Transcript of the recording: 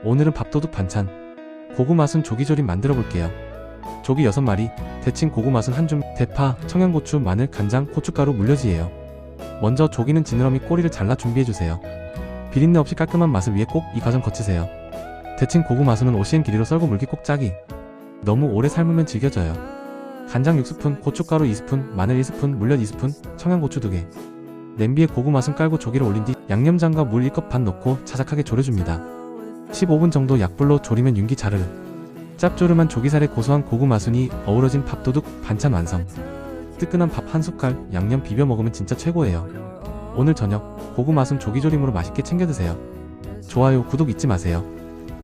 오늘은 밥도둑 반찬 고구마순 조기조림 만들어 볼게요. 조기 6마리, 데친 고구마순 1줌, 대파, 청양고추, 마늘, 간장, 고춧가루, 물엿이에요. 먼저 조기는 지느러미 꼬리를 잘라 준비해주세요. 비린내 없이 깔끔한 맛을 위해 꼭 이 과정 거치세요. 데친 고구마순은 5cm 길이로 썰고 물기 꼭 짜기. 너무 오래 삶으면 질겨져요. 간장 6스푼, 고춧가루 2스푼, 마늘 1스푼, 물엿 2스푼, 청양고추 2개. 냄비에 고구마순 깔고 조기를 올린 뒤 양념장과 물 1컵 반 넣고 자작하게 졸여줍니다. 15분 정도 약불로 졸이면 윤기 자르르. 짭조름한 조기살에 고소한 고구마순이 어우러진 밥도둑 반찬 완성. 뜨끈한 밥 한 숟갈, 양념 비벼 먹으면 진짜 최고예요. 오늘 저녁 고구마순 조기조림으로 맛있게 챙겨 드세요. 좋아요, 구독 잊지 마세요.